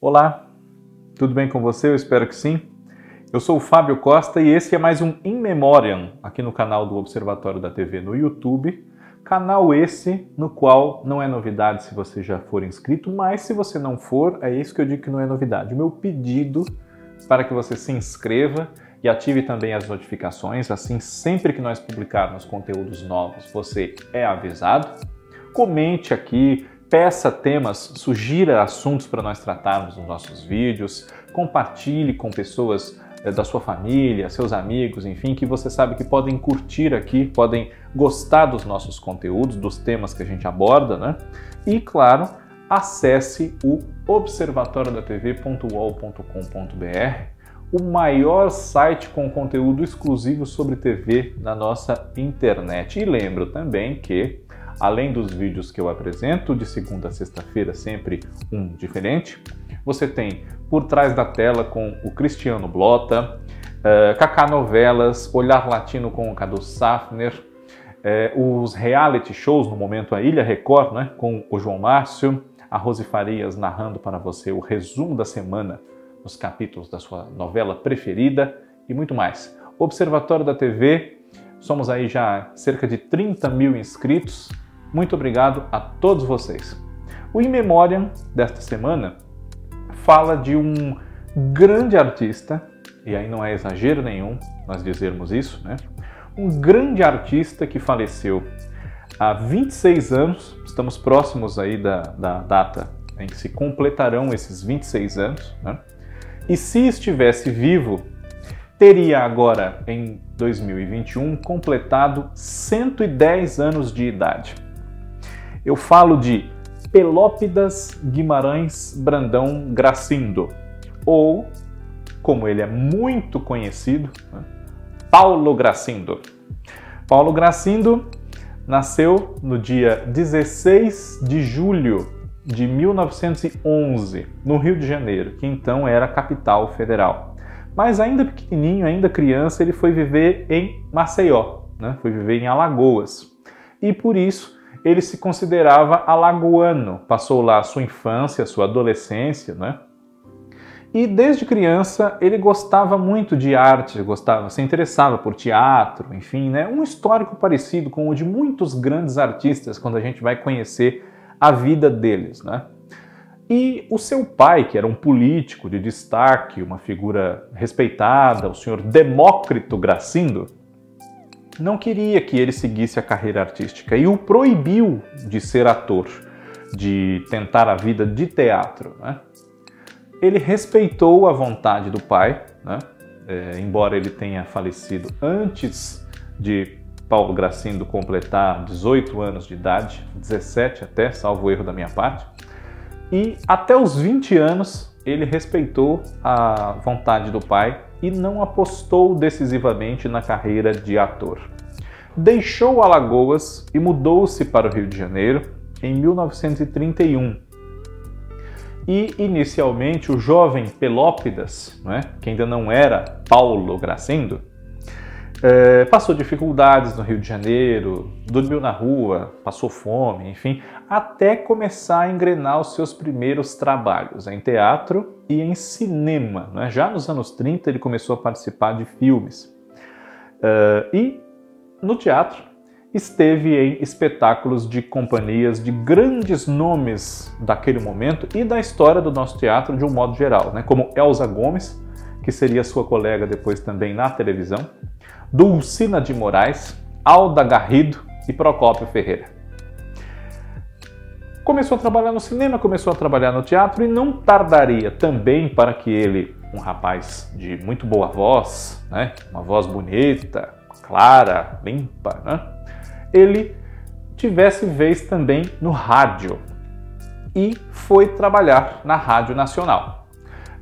Olá, tudo bem com você? Eu espero que sim. Eu sou o Fábio Costa e esse é mais um In Memoriam aqui no canal do Observatório da TV no YouTube. Canal esse no qual não é novidade se você já for inscrito, mas se você não for, é isso que eu digo que não é novidade. O meu pedido para que você se inscreva e ative também as notificações, assim sempre que nós publicarmos conteúdos novos você é avisado. Comente aqui, peça temas, sugira assuntos para nós tratarmos nos nossos vídeos, compartilhe com pessoas da sua família, seus amigos, enfim, que você sabe que podem curtir aqui, podem gostar dos nossos conteúdos, dos temas que a gente aborda, né? E, claro, acesse o observatoriodatv.uol.com.br, o maior site com conteúdo exclusivo sobre TV na nossa internet. E lembro também que, além dos vídeos que eu apresento, de segunda a sexta-feira, sempre um diferente, você tem Por Trás da Tela com o Cristiano Blota, Cacá Novelas, Olhar Latino com o Cadu Safner, os reality shows, no momento a Ilha Record, né, com o João Márcio, a Rose Farias narrando para você o resumo da semana nos capítulos da sua novela preferida e muito mais. Observatório da TV, somos aí já cerca de 30 mil inscritos. Muito obrigado a todos vocês. O In Memoriam desta semana fala de um grande artista, e aí não é exagero nenhum nós dizermos isso, né? Um grande artista que faleceu há 26 anos, estamos próximos aí da data em que se completarão esses 26 anos, né? E se estivesse vivo, teria agora, em 2021, completado 110 anos de idade. Eu falo de Pelópidas Guimarães Brandão Gracindo, ou, como ele é muito conhecido, né, Paulo Gracindo. Paulo Gracindo nasceu no dia 16 de julho de 1911, no Rio de Janeiro, que então era a capital federal. Mas ainda pequenininho, ainda criança, ele foi viver em Maceió, né? Foi viver em Alagoas. E por isso ele se considerava alagoano, passou lá a sua infância, a sua adolescência, né? E desde criança ele gostava muito de arte, se interessava por teatro, enfim, né? Um histórico parecido com o de muitos grandes artistas quando a gente vai conhecer a vida deles, né? E o seu pai, que era um político de destaque, uma figura respeitada, o senhor Demócrito Gracindo, não queria que ele seguisse a carreira artística e o proibiu de ser ator, de tentar a vida de teatro, né? Ele respeitou a vontade do pai, né? Embora ele tenha falecido antes de Paulo Gracindo completar 18 anos de idade, 17 até, salvo o erro da minha parte, e até os 20 anos ele respeitou a vontade do pai e não apostou decisivamente na carreira de ator. Deixou Alagoas e mudou-se para o Rio de Janeiro em 1931. E, inicialmente, o jovem Pelópidas, né, que ainda não era Paulo Gracindo, passou dificuldades no Rio de Janeiro, dormiu na rua, passou fome, enfim, até começar a engrenar os seus primeiros trabalhos em teatro e em cinema, né? Já nos anos 30 ele começou a participar de filmes. E no teatro esteve em espetáculos de companhias de grandes nomes daquele momento e da história do nosso teatro de um modo geral, né? Como Elza Gomes, que seria sua colega depois também na televisão, Dulcina de Moraes, Alda Garrido e Procópio Ferreira. Começou a trabalhar no cinema, começou a trabalhar no teatro e não tardaria também para que ele, um rapaz de muito boa voz, né, uma voz bonita, clara, limpa, né, ele tivesse vez também no rádio e foi trabalhar na Rádio Nacional.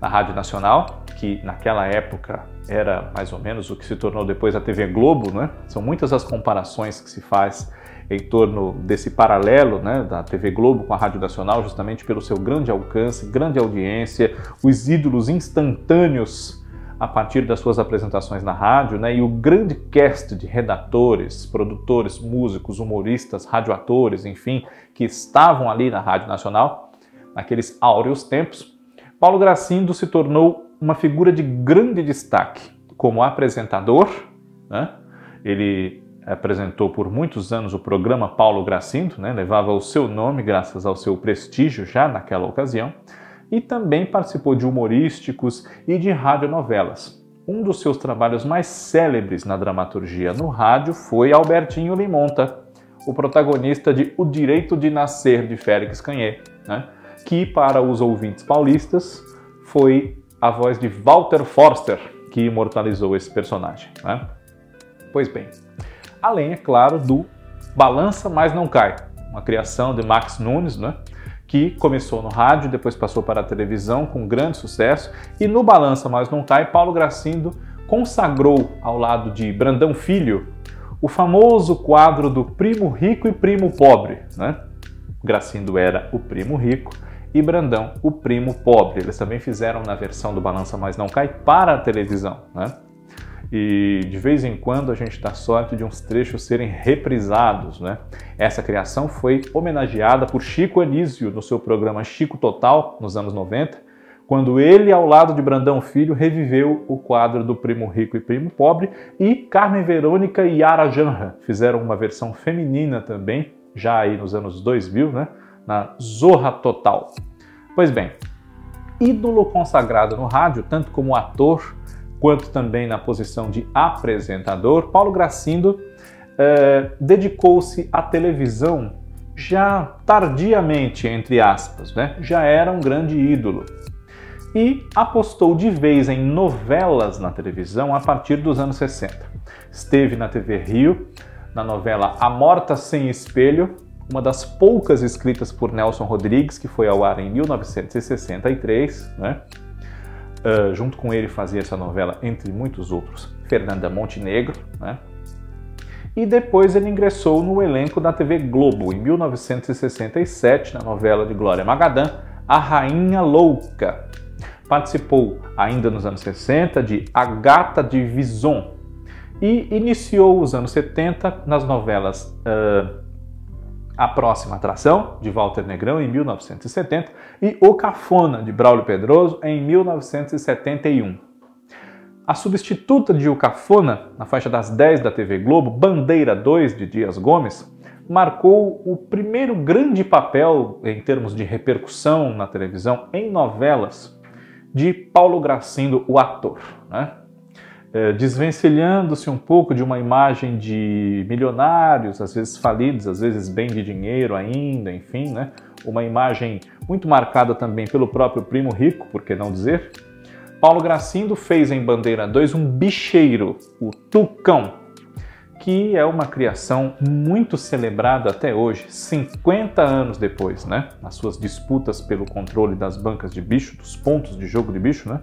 Na Rádio Nacional, que naquela época era mais ou menos o que se tornou depois a TV Globo, né? São muitas as comparações que se faz em torno desse paralelo, né, da TV Globo com a Rádio Nacional, justamente pelo seu grande alcance, grande audiência, os ídolos instantâneos a partir das suas apresentações na rádio, né, e o grande cast de redatores, produtores, músicos, humoristas, radioatores, enfim, que estavam ali na Rádio Nacional, naqueles áureos tempos. Paulo Gracindo se tornou uma figura de grande destaque como apresentador, né? Ele apresentou por muitos anos o programa Paulo Gracindo, né? Levava o seu nome graças ao seu prestígio já naquela ocasião, e também participou de humorísticos e de radionovelas. Um dos seus trabalhos mais célebres na dramaturgia no rádio foi Albertinho Limonta, o protagonista de O Direito de Nascer, de Félix Canhet, né? Que para os ouvintes paulistas foi a voz de Walter Forster que imortalizou esse personagem, né? Pois bem, além, é claro, do Balança Mas Não Cai, uma criação de Max Nunes, né? Que começou no rádio, depois passou para a televisão com grande sucesso, e no Balança Mas Não Cai, Paulo Gracindo consagrou ao lado de Brandão Filho o famoso quadro do primo rico e primo pobre, né? Gracindo era o primo rico e Brandão o primo pobre. Eles também fizeram na versão do Balança Mas Não Cai para a televisão, né? E de vez em quando a gente dá sorte de uns trechos serem reprisados, né? Essa criação foi homenageada por Chico Anísio no seu programa Chico Total, nos anos 90, quando ele, ao lado de Brandão Filho, reviveu o quadro do Primo Rico e Primo Pobre, e Carmen Verônica e Yara Janra fizeram uma versão feminina também, já aí nos anos 2000, né? Na Zorra Total. Pois bem, ídolo consagrado no rádio, tanto como ator, quanto também na posição de apresentador, Paulo Gracindo dedicou-se à televisão já tardiamente, entre aspas, né? Já era um grande ídolo. E apostou de vez em novelas na televisão a partir dos anos 60. Esteve na TV Rio, na novela A Morta Sem Espelho, uma das poucas escritas por Nelson Rodrigues, que foi ao ar em 1963, né? Junto com ele fazia essa novela, entre muitos outros, Fernanda Montenegro, né? E depois ele ingressou no elenco da TV Globo, em 1967, na novela de Glória Magadã, A Rainha Louca. Participou, ainda nos anos 60, de A Gata de Vison e iniciou os anos 70 nas novelas A Próxima Atração, de Walter Negrão, em 1970, e O Cafona, de Braulio Pedroso, em 1971. A substituta de O Cafona, na faixa das 10 da TV Globo, Bandeira 2, de Dias Gomes, marcou o primeiro grande papel, em termos de repercussão na televisão, em novelas, de Paulo Gracindo, o ator, né? Desvencilhando-se um pouco de uma imagem de milionários, às vezes falidos, às vezes bem de dinheiro ainda, enfim, né? Uma imagem muito marcada também pelo próprio primo rico, por que não dizer? Paulo Gracindo fez em Bandeira 2 um bicheiro, o Tucão, que é uma criação muito celebrada até hoje, 50 anos depois, né? Nas suas disputas pelo controle das bancas de bicho, dos pontos de jogo de bicho, né?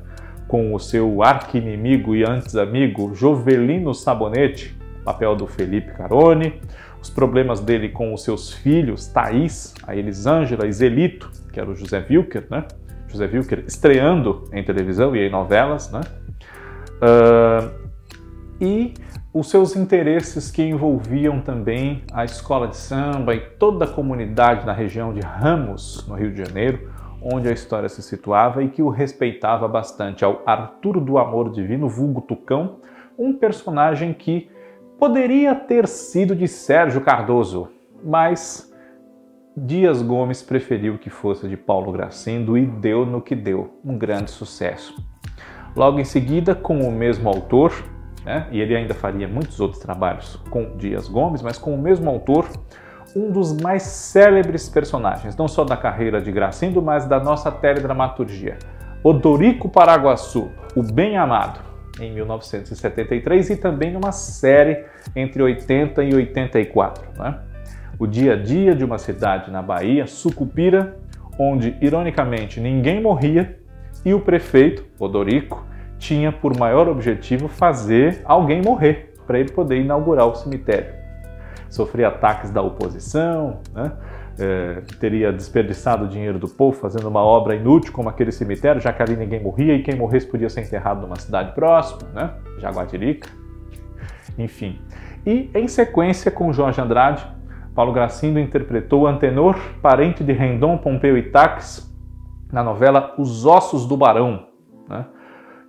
Com o seu arqui-inimigo e antes amigo Jovelino Sabonete, papel do Felipe Carone, os problemas dele com os seus filhos, Thaís, a Elisângela e Zelito, que era o José Wilker, né? José Wilker estreando em televisão e em novelas, né? E os seus interesses que envolviam também a escola de samba e toda a comunidade na região de Ramos, no Rio de Janeiro, onde a história se situava e que o respeitava bastante, ao Arthur do Amor Divino, vulgo Tucão, um personagem que poderia ter sido de Sérgio Cardoso, mas Dias Gomes preferiu que fosse de Paulo Gracindo e deu no que deu, um grande sucesso. Logo em seguida, com o mesmo autor, né, e ele ainda faria muitos outros trabalhos com Dias Gomes, mas com o mesmo autor, um dos mais célebres personagens, não só da carreira de Gracindo, mas da nossa teledramaturgia, Odorico Paraguaçu, o Bem Amado, em 1973, e também numa série entre 80 e 84, né? O dia a dia de uma cidade na Bahia, Sucupira, onde, ironicamente, ninguém morria e o prefeito, Odorico, tinha por maior objetivo fazer alguém morrer, para ele poder inaugurar o cemitério. Sofria ataques da oposição, né? Teria desperdiçado o dinheiro do povo fazendo uma obra inútil como aquele cemitério, já que ali ninguém morria e quem morresse podia ser enterrado numa cidade próxima, né? Jaguatirica. Enfim. E, em sequência, com Jorge Andrade, Paulo Gracindo interpretou Antenor, parente de Rendon, Pompeu e Taques, na novela Os Ossos do Barão, né?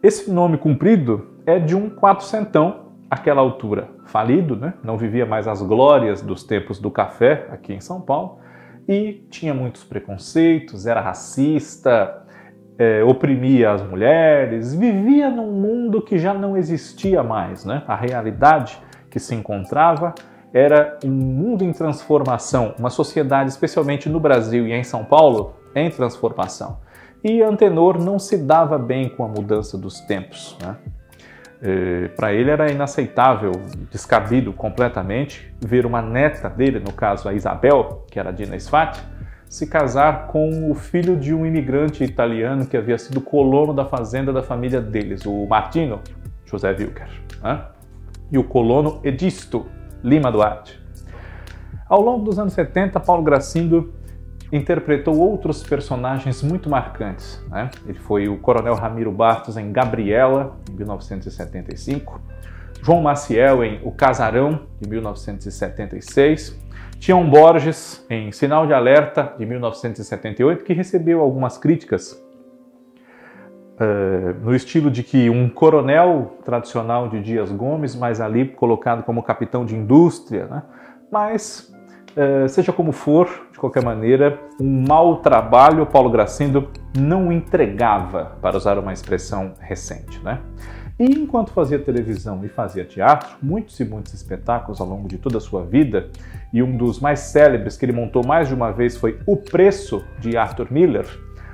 Esse nome comprido é de um quatrocentão, àquela altura falido, né? Não vivia mais as glórias dos tempos do café aqui em São Paulo e tinha muitos preconceitos, era racista, oprimia as mulheres, vivia num mundo que já não existia mais, né? A realidade que se encontrava era um mundo em transformação, uma sociedade, especialmente no Brasil e em São Paulo, em transformação. E Antenor não se dava bem com a mudança dos tempos, né? Para ele era inaceitável, descabido completamente, ver uma neta dele, no caso a Isabel, que era Dina Sfati, se casar com o filho de um imigrante italiano que havia sido colono da fazenda da família deles, o Martino José Wilker, né? E o colono Edisto Lima Duarte. Ao longo dos anos 70, Paulo Gracindo interpretou outros personagens muito marcantes, né? Ele foi o Coronel Ramiro Bartos em Gabriela, em 1975, João Maciel em O Casarão, de 1976, Tião Borges em Sinal de Alerta, de 1978, que recebeu algumas críticas no estilo de que um coronel tradicional de Dias Gomes, mas ali colocado como capitão de indústria, né? Mas, seja como for, de qualquer maneira, um mau trabalho Paulo Gracindo não entregava, para usar uma expressão recente, né? E enquanto fazia televisão e fazia teatro, muitos e muitos espetáculos ao longo de toda a sua vida, e um dos mais célebres que ele montou mais de uma vez foi O Preço, de Arthur Miller,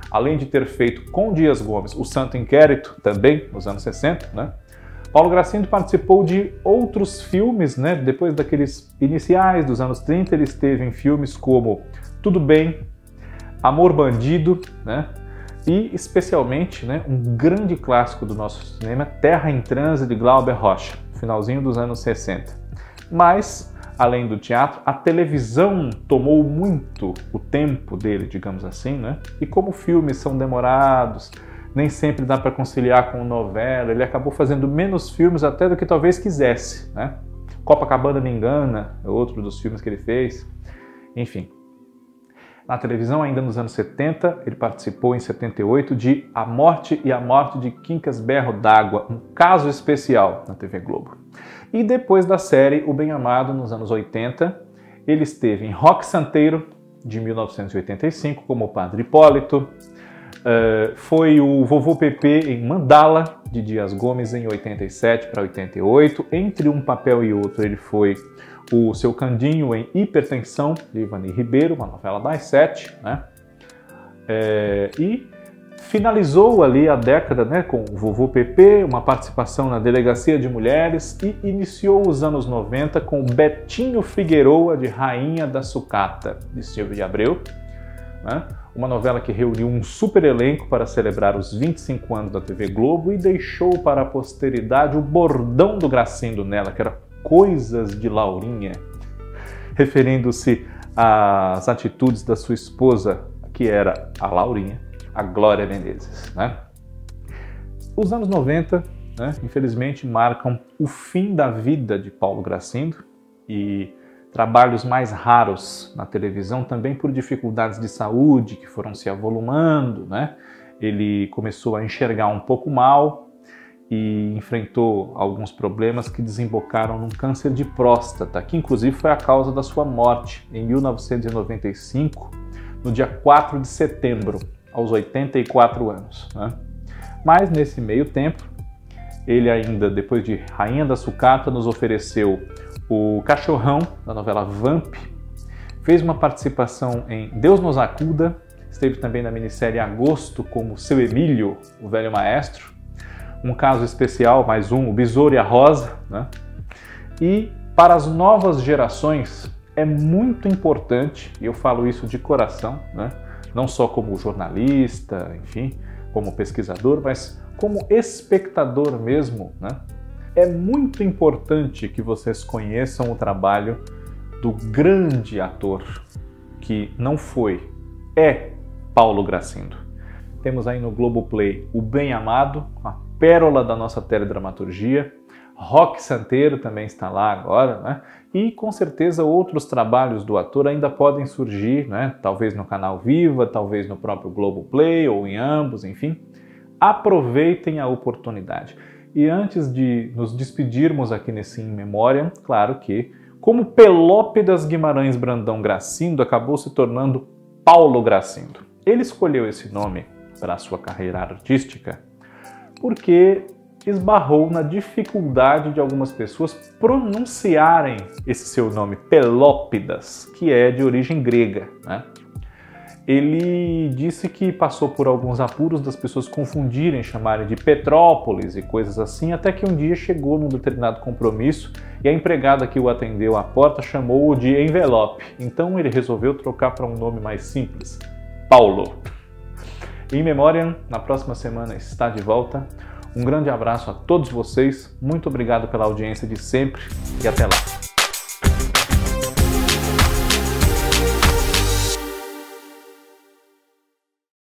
além de ter feito com Dias Gomes O Santo Inquérito, também nos anos 60, né? Paulo Gracindo participou de outros filmes, né? Depois daqueles iniciais dos anos 30, ele esteve em filmes como Tudo Bem, Amor Bandido, né? E especialmente, né, um grande clássico do nosso cinema, Terra em Transe, de Glauber Rocha, finalzinho dos anos 60. Mas, além do teatro, a televisão tomou muito o tempo dele, digamos assim, né? E como filmes são demorados, nem sempre dá para conciliar com novela, ele acabou fazendo menos filmes até do que talvez quisesse, né? Copacabana Me Engana é outro dos filmes que ele fez, enfim. Na televisão, ainda nos anos 70, ele participou em 78 de A Morte e a Morte de Quincas Berro d'Água, um caso especial na TV Globo. E depois da série O Bem Amado, nos anos 80, ele esteve em Roque Santeiro, de 1985, como o Padre Hipólito, foi o Vovô Pepe em Mandala, de Dias Gomes, em 87 para 88. Entre um papel e outro, ele foi o Seu Candinho em Hipertensão, de Ivani Ribeiro, uma novela das 7, né? E finalizou ali a década, né, com o Vovô Pepe, uma participação na Delegacia de Mulheres, e iniciou os anos 90 com Betinho Figueroa, de Rainha da Sucata, de Silvio de Abreu, né? Uma novela que reuniu um super elenco para celebrar os 25 anos da TV Globo e deixou para a posteridade o bordão do Gracindo nela, que era Coisas de Laurinha, referindo-se às atitudes da sua esposa, que era a Laurinha, a Glória Menezes, né? Os anos 90, né, infelizmente, marcam o fim da vida de Paulo Gracindo e trabalhos mais raros na televisão, também por dificuldades de saúde que foram se avolumando, né? Ele começou a enxergar um pouco mal e enfrentou alguns problemas que desembocaram num câncer de próstata, que inclusive foi a causa da sua morte em 1995, no dia 4 de setembro, aos 84 anos, né? Mas nesse meio tempo, ele ainda, depois de Rainha da Sucata, nos ofereceu o Cachorrão, da novela Vamp, fez uma participação em Deus nos acuda, esteve também na minissérie Agosto como Seu Emílio, o Velho Maestro, um caso especial, mais um, O Besouro e a Rosa, né? E para as novas gerações é muito importante, e eu falo isso de coração, né? Não só como jornalista, enfim, como pesquisador, mas como espectador mesmo, né? É muito importante que vocês conheçam o trabalho do grande ator que não foi, é Paulo Gracindo. Temos aí no Globoplay O Bem Amado, a pérola da nossa teledramaturgia, Roque Santeiro também está lá agora, né? E com certeza outros trabalhos do ator ainda podem surgir, né? Talvez no canal Viva, talvez no próprio Globoplay ou em ambos, enfim. Aproveitem a oportunidade. E antes de nos despedirmos aqui nesse In Memoriam, claro que, como Pelópidas Guimarães Brandão Gracindo acabou se tornando Paulo Gracindo. Ele escolheu esse nome para a sua carreira artística porque esbarrou na dificuldade de algumas pessoas pronunciarem esse seu nome, Pelópidas, que é de origem grega, né? Ele disse que passou por alguns apuros das pessoas confundirem, chamarem de Petrópolis e coisas assim, até que um dia chegou num determinado compromisso e a empregada que o atendeu à porta chamou-o de Envelope. Então ele resolveu trocar para um nome mais simples, Paulo. In Memoriam, na próxima semana está de volta. Um grande abraço a todos vocês, muito obrigado pela audiência de sempre e até lá.